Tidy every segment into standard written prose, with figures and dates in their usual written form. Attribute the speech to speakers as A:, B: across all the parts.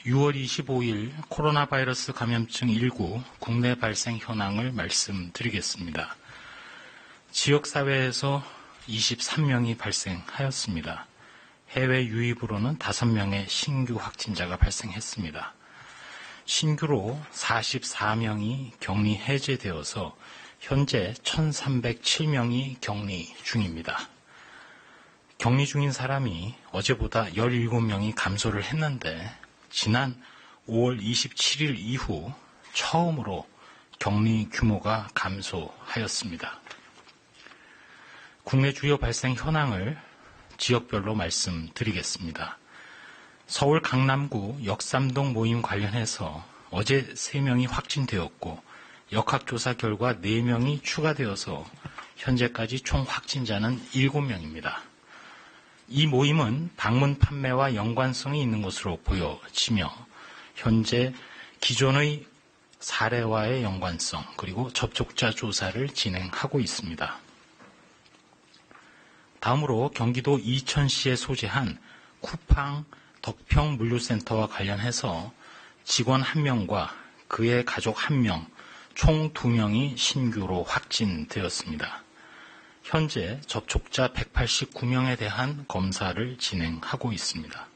A: 6월 25일 코로나 바이러스 감염증 19 국내 발생 현황을 말씀드리겠습니다. 지역사회에서 23명이 발생하였습니다. 해외 유입으로는 5명의 신규 확진자가 발생했습니다. 신규로 44명이 격리 해제되어서 현재 1307명이 격리 중입니다. 격리 중인 사람이 어제보다 17명이 감소를 했는데 지난 5월 27일 이후 처음으로 격리 규모가 감소하였습니다. 국내 주요 발생 현황을 지역별로 말씀드리겠습니다. 서울 강남구 역삼동 모임 관련해서 어제 3명이 확진되었고 역학조사 결과 4명이 추가되어서 현재까지 총 확진자는 7명입니다. 이 모임은 방문 판매와 연관성이 있는 것으로 보여지며 현재 기존의 사례와의 연관성 그리고 접촉자 조사를 진행하고 있습니다. 다음으로 경기도 이천시에 소재한 쿠팡 덕평 물류센터와 관련해서 직원 1명과 그의 가족 1명, 총 2명이 신규로 확진되었습니다. 현재 접촉자 189명에 대한 검사를 진행하고 있습니다.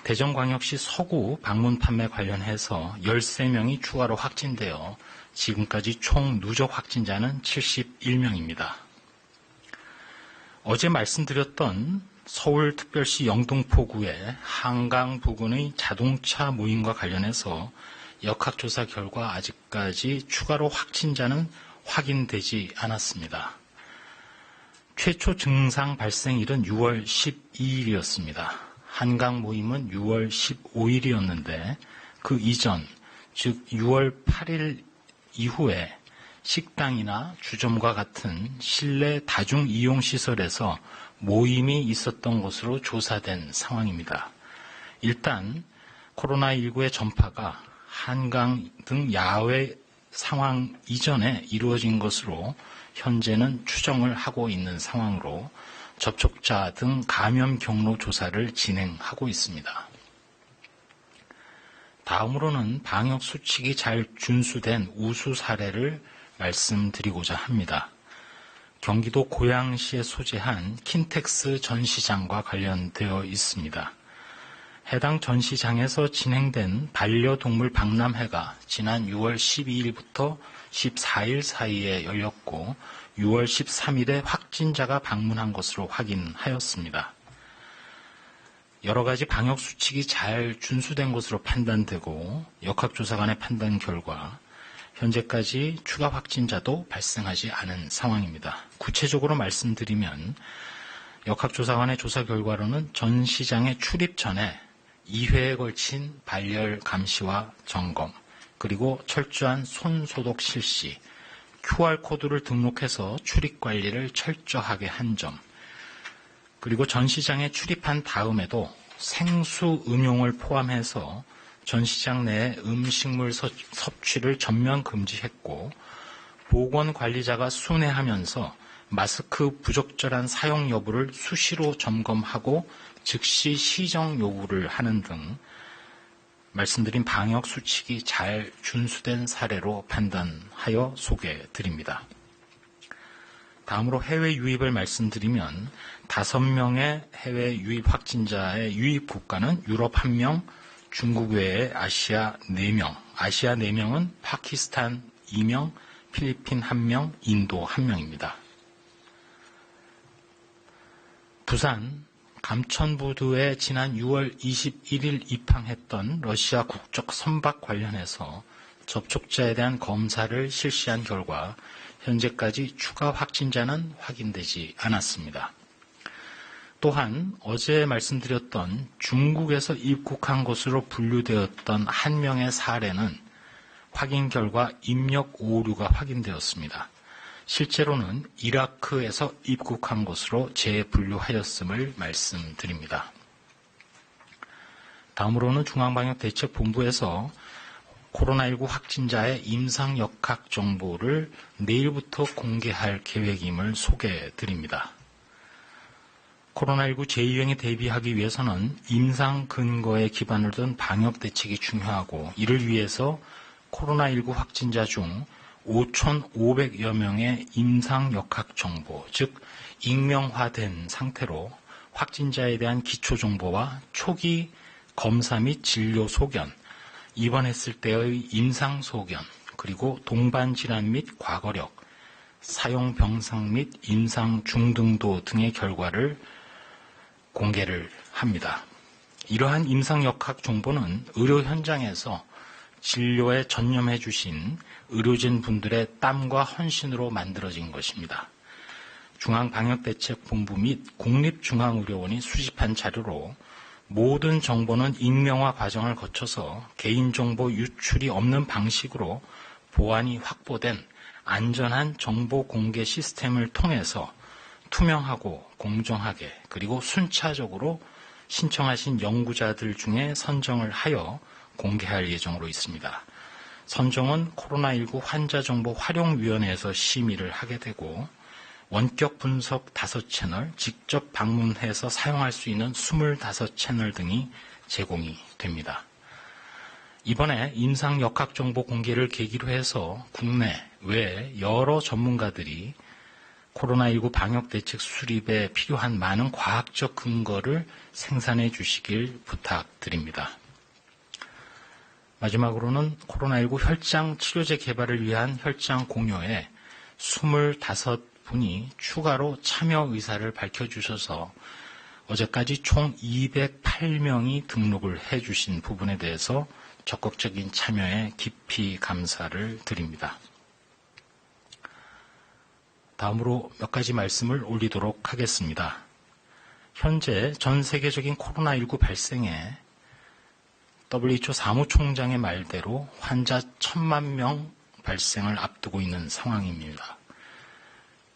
A: 대전광역시 서구 방문 판매 관련해서 13명이 추가로 확진되어 지금까지 총 누적 확진자는 71명입니다. 어제 말씀드렸던 서울특별시 영등포구의 한강 부근의 자동차 모임과 관련해서 역학조사 결과 아직까지 추가로 확진자는 확인되지 않았습니다. 최초 증상 발생일은 6월 12일이었습니다. 한강 모임은 6월 15일이었는데 그 이전, 즉 6월 8일 이후에 식당이나 주점과 같은 실내 다중이용시설에서 모임이 있었던 것으로 조사된 상황입니다. 일단 코로나19의 전파가 한강 등 야외 상황 이전에 이루어진 것으로 현재는 추정을 하고 있는 상황으로 접촉자 등 감염 경로 조사를 진행하고 있습니다. 다음으로는 방역 수칙이 잘 준수된 우수 사례를 말씀드리고자 합니다. 경기도 고양시에 소재한 킨텍스 전시장과 관련되어 있습니다. 해당 전시장에서 진행된 반려동물 박람회가 지난 6월 12일부터 14일 사이에 열렸고 6월 13일에 확진자가 방문한 것으로 확인하였습니다. 여러 가지 방역 수칙이 잘 준수된 것으로 판단되고 역학조사관의 판단 결과 현재까지 추가 확진자도 발생하지 않은 상황입니다. 구체적으로 말씀드리면 역학조사관의 조사 결과로는 전시장에 출입 전에 2회에 걸친 발열 감시와 점검, 그리고 철저한 손 소독 실시, QR코드를 등록해서 출입 관리를 철저하게 한 점, 그리고 전시장에 출입한 다음에도 생수 음용을 포함해서 전시장 내 음식물 섭취를 전면 금지했고 보건관리자가 순회하면서 마스크 부적절한 사용 여부를 수시로 점검하고 즉시 시정 요구를 하는 등 말씀드린 방역 수칙이 잘 준수된 사례로 판단하여 소개드립니다. 다음으로 해외 유입을 말씀드리면 5명의 해외 유입 확진자의 유입 국가는 유럽 1명, 중국 외에 아시아 4명, 아시아 4명은 파키스탄 2명, 필리핀 1명, 인도 1명입니다. 부산 감천부두에 지난 6월 21일 입항했던 러시아 국적 선박 관련해서 접촉자에 대한 검사를 실시한 결과 현재까지 추가 확진자는 확인되지 않았습니다. 또한 어제 말씀드렸던 중국에서 입국한 것으로 분류되었던 1명의 사례는 확인 결과 입력 오류가 확인되었습니다. 실제로는 이라크에서 입국한 것으로 재분류하였음을 말씀드립니다. 다음으로는 중앙방역대책본부에서 코로나19 확진자의 임상역학 정보를 내일부터 공개할 계획임을 소개드립니다. 코로나19 제2유행에 대비하기 위해서는 임상 근거에 기반을 둔 방역 대책이 중요하고, 이를 위해서 코로나19 확진자 중 5,500여 명의 임상 역학 정보, 즉 익명화된 상태로 확진자에 대한 기초 정보와 초기 검사 및 진료 소견, 입원했을 때의 임상 소견, 그리고 동반 질환 및 과거력, 사용 병상 및 임상 중등도 등의 결과를 공개를 합니다. 이러한 임상 역학 정보는 의료 현장에서 진료에 전념해 주신 의료진 분들의 땀과 헌신으로 만들어진 것입니다. 중앙방역대책본부 및 국립중앙의료원이 수집한 자료로 모든 정보는 익명화 과정을 거쳐서 개인정보 유출이 없는 방식으로 보안이 확보된 안전한 정보 공개 시스템을 통해서 투명하고 공정하게 그리고 순차적으로 신청하신 연구자들 중에 선정을 하여 공개할 예정으로 있습니다. 선정은 코로나19 환자정보활용위원회에서 심의를 하게 되고, 원격 분석 5채널, 직접 방문해서 사용할 수 있는 25채널 등이 제공이 됩니다. 이번에 임상 역학 정보 공개를 계기로 해서 국내, 외 여러 전문가들이 코로나19 방역 대책 수립에 필요한 많은 과학적 근거를 생산해 주시길 부탁드립니다. 마지막으로는 코로나19 혈장 치료제 개발을 위한 혈장 공여에 25분이 추가로 참여 의사를 밝혀주셔서 어제까지 총 208명이 등록을 해주신 부분에 대해서 적극적인 참여에 깊이 감사를 드립니다. 다음으로 몇 가지 말씀을 올리도록 하겠습니다. 현재 전 세계적인 코로나19 발생에 WHO 사무총장의 말대로 환자 1,000만 명 발생을 앞두고 있는 상황입니다.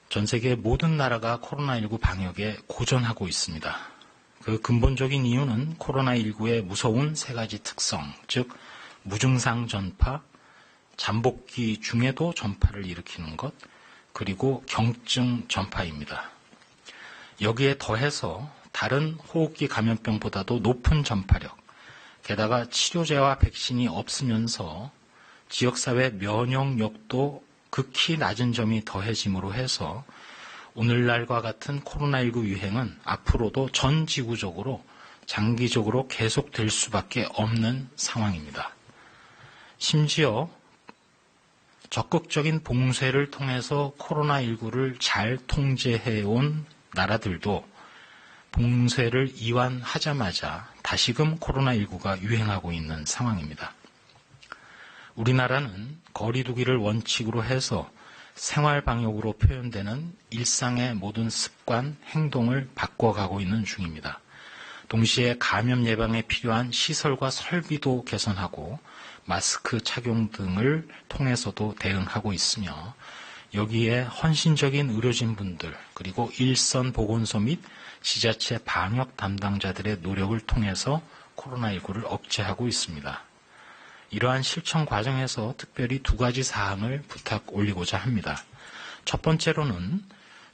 A: 전 세계 모든 나라가 코로나19 방역에 고전하고 있습니다. 그 근본적인 이유는 코로나19의 무서운 세 가지 특성, 즉 무증상 전파, 잠복기 중에도 전파를 일으키는 것, 그리고 경증 전파입니다. 여기에 더해서 다른 호흡기 감염병보다도 높은 전파력, 게다가 치료제와 백신이 없으면서 지역사회 면역력도 극히 낮은 점이 더해짐으로 해서 오늘날과 같은 코로나19 유행은 앞으로도 전 지구적으로 장기적으로 계속될 수밖에 없는 상황입니다. 심지어 적극적인 봉쇄를 통해서 코로나19를 잘 통제해온 나라들도 봉쇄를 이완하자마자 다시금 코로나19가 유행하고 있는 상황입니다. 우리나라는 거리 두기를 원칙으로 해서 생활방역으로 표현되는 일상의 모든 습관, 행동을 바꿔가고 있는 중입니다. 동시에 감염 예방에 필요한 시설과 설비도 개선하고 마스크 착용 등을 통해서도 대응하고 있으며, 여기에 헌신적인 의료진분들 그리고 일선 보건소 및 지자체 방역 담당자들의 노력을 통해서 코로나19를 억제하고 있습니다. 이러한 실천 과정에서 특별히 2가지 사항을 부탁 올리고자 합니다. 첫 번째로는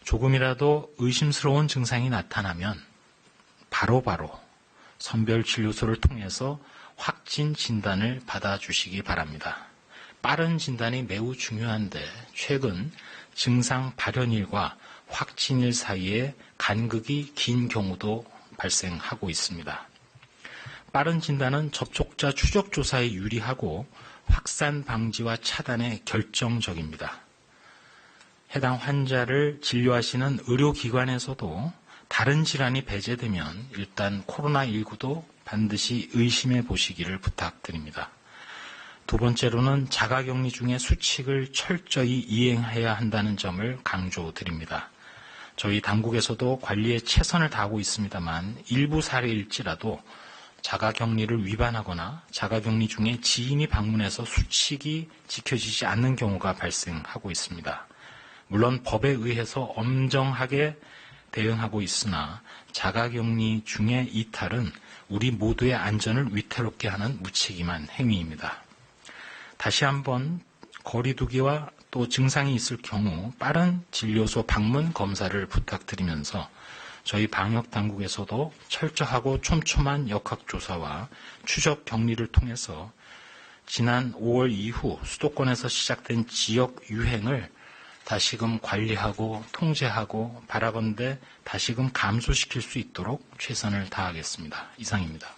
A: 조금이라도 의심스러운 증상이 나타나면 바로바로 선별진료소를 통해서 확진 진단을 받아주시기 바랍니다. 빠른 진단이 매우 중요한데 최근 증상 발현일과 확진일 사이에 간극이 긴 경우도 발생하고 있습니다. 빠른 진단은 접촉자 추적 조사에 유리하고 확산 방지와 차단에 결정적입니다. 해당 환자를 진료하시는 의료기관에서도 다른 질환이 배제되면 일단 코로나19도 반드시 의심해 보시기를 부탁드립니다. 두 번째로는 자가격리 중에 수칙을 철저히 이행해야 한다는 점을 강조드립니다. 저희 당국에서도 관리에 최선을 다하고 있습니다만 일부 사례일지라도 자가격리를 위반하거나 자가격리 중에 지인이 방문해서 수칙이 지켜지지 않는 경우가 발생하고 있습니다. 물론 법에 의해서 엄정하게 대응하고 있으나 자가격리 중의 이탈은 우리 모두의 안전을 위태롭게 하는 무책임한 행위입니다. 다시 한번 거리두기와 또 증상이 있을 경우 빠른 진료소 방문 검사를 부탁드리면서 저희 방역 당국에서도 철저하고 촘촘한 역학조사와 추적 격리를 통해서 지난 5월 이후 수도권에서 시작된 지역 유행을 다시금 관리하고 통제하고 바라건대 다시금 감소시킬 수 있도록 최선을 다하겠습니다. 이상입니다.